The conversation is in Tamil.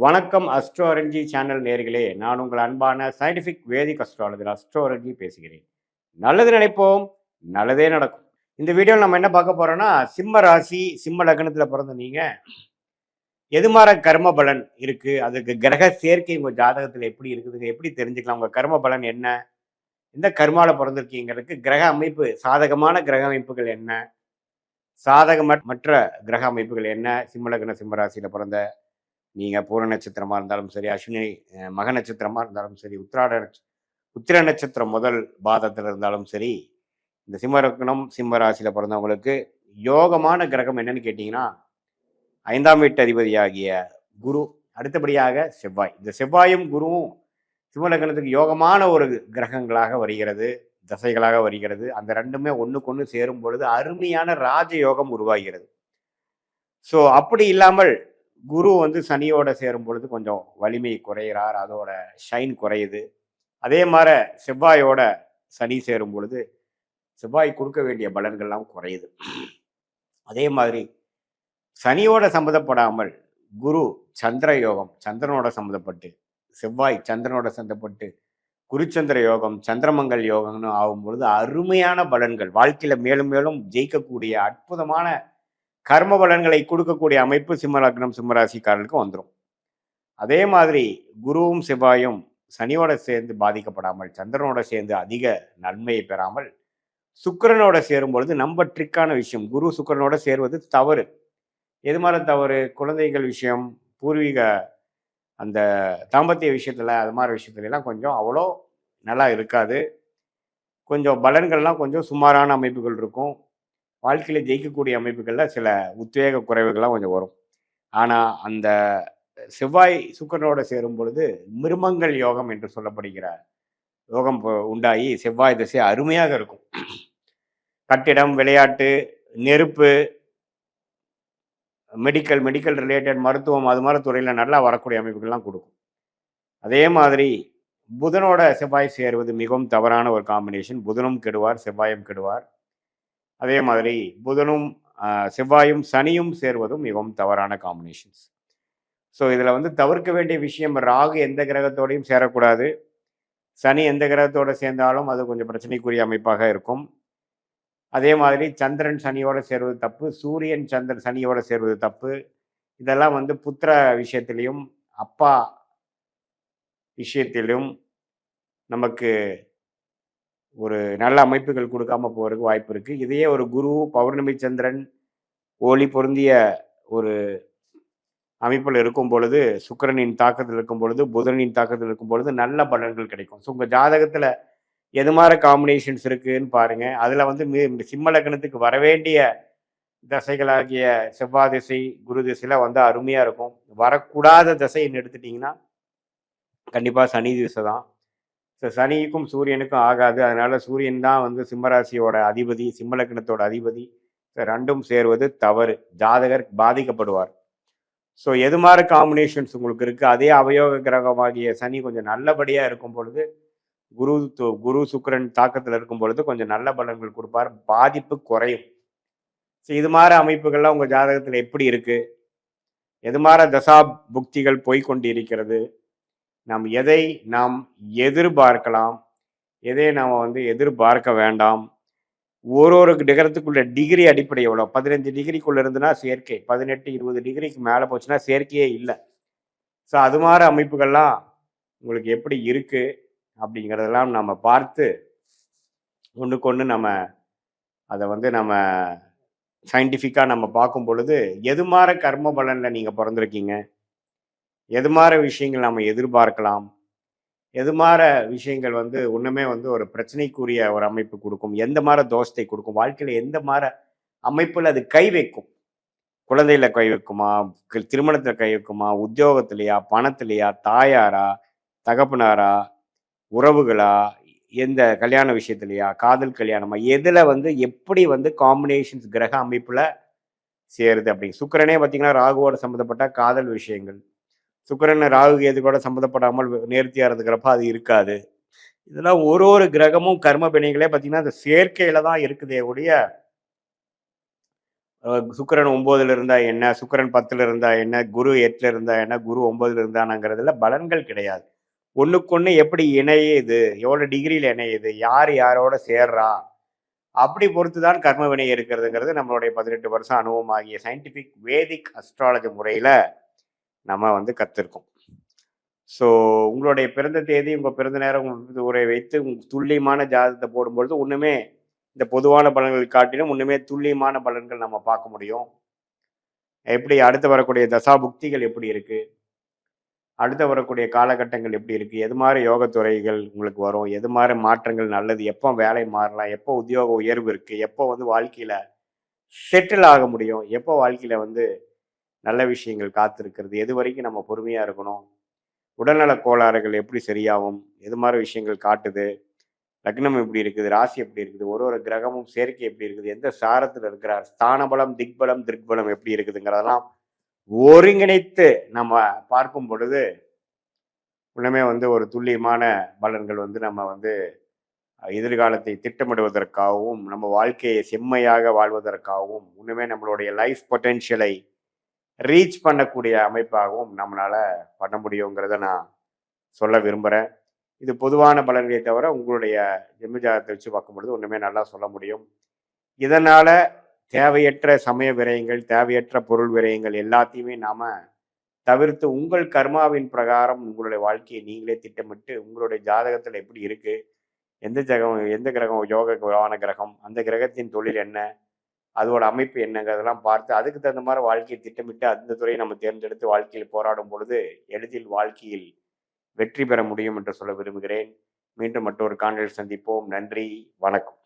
வணக்கம் அஸ்ட்ரோரஞ்சி சேனல் நேர்களே, நான் உங்கள் அன்பான சயின்டிஃபிக் வேதிக் அஸ்ட்ராலஜர் அஸ்ட்ரோரஞ்சி பேசுகிறேன். நல்லது நினைப்போம், நல்லதே நடக்கும். இந்த வீடியோவில் நம்ம என்ன பார்க்க போறோம்னா, சிம்ம ராசி சிம்ம லக்னத்தில் பிறந்த நீங்க எதுமாற கர்ம பலன் இருக்கு, அதுக்கு கிரக சேர்க்கை உங்க ஜாதகத்தில் எப்படி இருக்குதுங்க, எப்படி தெரிஞ்சுக்கலாம், உங்க கர்ம பலன் என்ன, எந்த கர்மால பிறந்திருக்கீங்கிறதுக்கு கிரக அமைப்பு, சாதகமான கிரக அமைப்புகள் என்ன, சாதகமற்ற கிரக அமைப்புகள் என்ன, சிம்ம லக்ன சிம்ம ராசியில பிறந்த நீங்க பூர நட்சத்திரமா இருந்தாலும் சரி, அஸ்வினி மக நட்சத்திரமா இருந்தாலும் சரி, உத்திர நட்சத்திரம் முதல் பாதத்தில் இருந்தாலும் சரி, இந்த சிம்ம லக்னம் சிம்ம ராசியில பிறந்தவங்களுக்கு யோகமான கிரகம் என்னன்னு கேட்டீங்கன்னா, 5ஆம் வீட்டு அதிபதியாகிய குரு, அடுத்தபடியாக செவ்வாய். இந்த செவ்வாயும் குருவும் சிம்ம லக்னத்துக்கு யோகமான ஒரு கிரகங்களாக வருகிறது, தசைகளாக வருகிறது. அந்த ரெண்டுமே ஒண்ணுக்கு ஒண்ணு சேரும் பொழுது அருமையான ராஜயோகம் உருவாகிறது. ஸோ அப்படி இல்லாமல் குரு வந்து சனியோட சேரும் பொழுது கொஞ்சம் வலிமை குறைகிறார், அதோட ஷைன் குறையுது. அதே மாதிரி செவ்வாயோட சனி சேரும் பொழுது செவ்வாய் கொடுக்க வேண்டிய பலன்கள்லாம் குறையுது. அதே மாதிரி சனியோட சம்மந்தப்படாமல் குரு சந்திர யோகம், சந்திரனோட சம்மந்தப்பட்டு, செவ்வாய் சந்திரனோட சம்மந்தப்பட்டு குருச்சந்திர யோகம், சந்திரமங்கல் யோகம்னு ஆகும் பொழுது அருமையான பலன்கள், வாழ்க்கையில மேலும் மேலும் ஜெயிக்கக்கூடிய அற்புதமான கர்ம பலன்களை கொடுக்கக்கூடிய அமைப்பு சிம்ம லக்னம் சிம்மராசிக்காரர்களுக்கு வந்துடும். அதே மாதிரி குருவும் செவ்வாயும் சனியோட சேர்ந்து பாதிக்கப்படாமல், சந்திரனோட சேர்ந்து அதிக நன்மையை பெறாமல், சுக்கிரனோட சேரும் பொழுது நம்ம ட்ரிக்கான விஷயம், குரு சுக்கிரனோட சேருவது தவறு. எது மாதிரி தவறு? குழந்தைகள் விஷயம், பூர்வீக அந்த தாம்பத்திய விஷயத்துல, அது மாதிரி விஷயத்துல எல்லாம் கொஞ்சம் அவ்வளோ நல்லா இருக்காது. கொஞ்சம் பலன்கள்லாம் கொஞ்சம் சுமாரான அமைப்புகள் இருக்கும். வாழ்க்கையில ஜெயிக்கக்கூடிய அமைப்புகள்ல சில உத்வேக குறைவுகள்லாம் கொஞ்சம் வரும். ஆனா அந்த செவ்வாய் சுக்கிரனோட சேரும் பொழுது மிருமங்கள் யோகம் என்று சொல்லப்படுகிற யோகம் உண்டாகி செவ்வாய் திசை அருமையாக இருக்கும். கட்டிடம், விளையாட்டு, நெருப்பு, மெடிக்கல் ரிலேட்டட், மருத்துவம், அது மாதிரி துறையில நல்லா வரக்கூடிய அமைப்புகள்லாம் கொடுக்கும். அதே மாதிரி புதனோட செவ்வாய் சேருவது மிகவும் தவறான ஒரு காம்பினேஷன். புதனும் கெடுவார், செவ்வாயும் கெடுவார். அதே மாதிரி புதனும் செவ்வாயும் சனியும் சேர்வதும் மிகவும் தவறான காம்பினேஷன்ஸ். ஸோ இதில் வந்து தவிர்க்க வேண்டிய விஷயம், ராகு எந்த கிரகத்தோடையும் சேரக்கூடாது. சனி எந்த கிரகத்தோடு சேர்ந்தாலும் அது கொஞ்சம் பிரச்சனைக்குரிய அமைப்பாக இருக்கும். அதே மாதிரி சந்திரன் சனியோட சேர்வது தப்பு, சூரியன் சந்திரன் சனியோட சேர்வது தப்பு. இதெல்லாம் வந்து புத்திர விஷயத்திலையும் அப்பா விஷயத்திலும் நமக்கு ஒரு நல்ல அமைப்புகள் கொடுக்காம போறதுக்கு வாய்ப்பு இருக்கு. இதையே ஒரு குரு, பௌர்ணமி சந்திரன், ஒளி பொருந்திய ஒரு அமைப்பில் இருக்கும் பொழுது, சுக்கிரனின் தாக்கத்தில் இருக்கும் பொழுது, புதனின் தாக்கத்தில் இருக்கும் பொழுது நல்ல பலன்கள் கிடைக்கும். ஸோ உங்கள் ஜாதகத்தில் எது மாதிரி காம்பினேஷன்ஸ் இருக்குன்னு பாருங்க. அதில் வந்து சிம்ம லக்னத்துக்கு வரவேண்டிய தசைகளாகிய செவ்வாய் திசை, குரு திசையில வந்து அருமையாக இருக்கும். வரக்கூடாத திசைன்னு எடுத்துட்டிங்கன்னா கண்டிப்பாக சனி திசை தான். ஸோ சனிக்கும் சூரியனுக்கும் ஆகாது. அதனால சூரியன் தான் வந்து சிம்மராசியோட அதிபதி, சிம்ம லக்னத்தோட அதிபதி. ரெண்டும் சேருவது தவறு, ஜாதகர் பாதிக்கப்படுவார். ஸோ எது மாதிரி காம்பினேஷன்ஸ் உங்களுக்கு இருக்குது, அதே அவயோக கிரகமாகிய சனி கொஞ்சம் நல்லபடியாக இருக்கும் பொழுது, குரு சுக்கிரன் தாக்கத்தில் இருக்கும் பொழுது கொஞ்சம் நல்ல பலன்கள் கொடுப்பார், பாதிப்பு குறையும். ஸோ இது மாதிரி அமைப்புகள்லாம் உங்கள் ஜாதகத்தில் எப்படி இருக்குது, எது மாதிரி தசா புக்திகள் போய்கொண்டு இருக்கிறது, எதை நாம் எதிர்பார்க்கலாம், எதை நாம் வந்து எதிர்பார்க்க வேண்டாம், ஒரு டிகிரத்துக்குள்ள டிகிரி அடிப்படை எவ்வளோ, 15 டிகிரிக்குள்ள இருந்துன்னா செயற்கை, 18 20 டிகிரிக்கு மேலே போச்சுன்னா செயற்கையே இல்லை. ஸோ அது மாதிரி அமைப்புகள்லாம் உங்களுக்கு எப்படி இருக்கு அப்படிங்கிறதெல்லாம் நம்ம பார்த்து ஒன்றுக்கு ஒன்று நம்ம அதை வந்து நம்ம சயின்டிஃபிக்காக நம்ம பார்க்கும் பொழுது, எது மாதிரி கர்ம பலனில் நீங்கள் பிறந்திருக்கீங்க, எது மாதிரி விஷயங்கள் நம்ம எதிர்பார்க்கலாம், எது மாதிரி விஷயங்கள் வந்து ஒன்றுமே வந்து ஒரு பிரச்சனைக்குரிய ஒரு அமைப்பு கொடுக்கும், எந்த மாதிரி தோஷத்தை கொடுக்கும், வாழ்க்கையில் எந்த மாதிரி அமைப்பில் அது கை வைக்கும், குழந்தையில கை வைக்குமா, திருமணத்தில் கை வைக்குமா, உத்தியோகத்திலையா, பணத்திலையா, தாயாரா, தகப்பனாரா, உறவுகளா, எந்த கல்யாண விஷயத்திலையா, காதல் கல்யாணமா, எதில் வந்து எப்படி வந்து காம்பினேஷன்ஸ் கிரக அமைப்பில் சேருது அப்படி. சுக்கிரனே பார்த்தீங்கன்னா ராகுவோட சம்மந்தப்பட்ட காதல் விஷயங்கள், சுக்கிரன் ராகு கேது கூட சம்மந்தப்படாமல் நேர்த்தியாக இருந்துக்கிறப்ப அது இருக்காது. இதெல்லாம் ஒரு கிரகமும் கர்ம பிணைகளே பார்த்தீங்கன்னா அந்த சேர்க்கையில தான் இருக்குதே ஒழிய சுக்கிரன் 9ல இருந்தா என்ன, சுக்கிரன் 10ல இருந்தா என்ன, குரு 8ல இருந்தா என்ன, குரு 9ல இருந்தானாங்கிறதுல பலன்கள் கிடையாது. ஒண்ணுக்கொண்ணு எப்படி இணையுது, எவ்வளோ டிகிரியில இணையுது, யார் யாரோட சேர்றா, அப்படி பொறுத்து தான் கர்ம வினை இருக்கிறதுங்கிறது நம்மளுடைய 18 வருஷம் அனுபவமாகிய சயின்டிஃபிக் வேதிக் அஸ்ட்ராலஜி முறையில நம்ம வந்து கத்திருக்கோம். ஸோ உங்களுடைய பிறந்த தேதி, உங்க பிறந்த நேரம், உங்க உரை வைத்து துல்லியமான ஜாதகத்தை போடும்பொழுது ஒண்ணுமே இந்த பொதுவான பலன்கள் காட்டிலும் ஒண்ணுமே துல்லியமான பலன்கள் நம்ம பார்க்க முடியும். எப்படி அடுத்து வரக்கூடிய தசாபுக்திகள் எப்படி இருக்கு, அடுத்து வரக்கூடிய காலகட்டங்கள் எப்படி இருக்கு, எது மாதிரி யோகத்துறைகள் உங்களுக்கு வரும், எது மாதிரி மாற்றங்கள் நல்லது, எப்போ வேலை மாறலாம், எப்போ உத்தியோக உயர்வு இருக்கு, எப்போ வந்து வாழ்க்கையில செட்டில் ஆக முடியும், எப்போ வாழ்க்கையில வந்து நல்ல விஷயங்கள் காத்திருக்கிறது, எது வரைக்கும் நம்ம பொறுமையா இருக்கணும், உடல்நல கோளாறுகள் எப்படி சரியாகும், எது மாதிரி விஷயங்கள் காட்டுது, லக்னம் எப்படி இருக்குது, ராசி எப்படி இருக்குது, ஒரு ஒரு கிரகமும் சேர்க்கை எப்படி இருக்குது, எந்த சாரத்தில் இருக்கிறார், ஸ்தானபலம், திக்பலம், திருக்பலம் எப்படி இருக்குதுங்கிறதெல்லாம் ஒருங்கிணைத்து நம்ம பார்க்கும் பொழுது இன்னுமே வந்து ஒரு துல்லியமான பலன்கள் வந்து நம்ம வந்து எதிர்காலத்தை திட்டமிடுவதற்காகவும் நம்ம வாழ்க்கையை செம்மையாக வாழ்வதற்காகவும் இன்னுமே நம்மளுடைய லைஃப் பொட்டென்ஷியலை ரீச் பண்ணக்கூடிய அமைப்பாகவும் நம்மளால பண்ண முடியுங்கிறத நான் சொல்ல விரும்புகிறேன். இது பொதுவான பலன்களை தவிர உங்களுடைய ஜென்மஜாதத்தை வச்சு பார்க்கும்பொழுது ஒன்றுமே நல்லா சொல்ல முடியும். இதனால தேவையற்ற சமய விரயங்கள், தேவையற்ற பொருள் விரயங்கள் எல்லாத்தையுமே நாம தவிர்த்து உங்கள் கர்மாவின் பிரகாரம் உங்களுடைய வாழ்க்கையை நீங்களே திட்டமிட்டு உங்களுடைய ஜாதகத்தில் எப்படி இருக்கு, எந்த கிரகம் யோகமான கிரகம், அந்த கிரகத்தின் தொழில் என்ன, அதோட அமைப்பு என்னங்கிறதெல்லாம் பார்த்து அதுக்கு தகுந்த மாதிரி வாழ்க்கையை திட்டமிட்டு அந்த துறையை நம்ம தேர்ந்தெடுத்து வாழ்க்கையில் போராடும் பொழுது எளிதில் வாழ்க்கையில் வெற்றி பெற முடியும் என்று சொல்ல விரும்புகிறேன். மீண்டும் மற்றொரு காணொளியில் சந்திப்போம். நன்றி, வணக்கம்.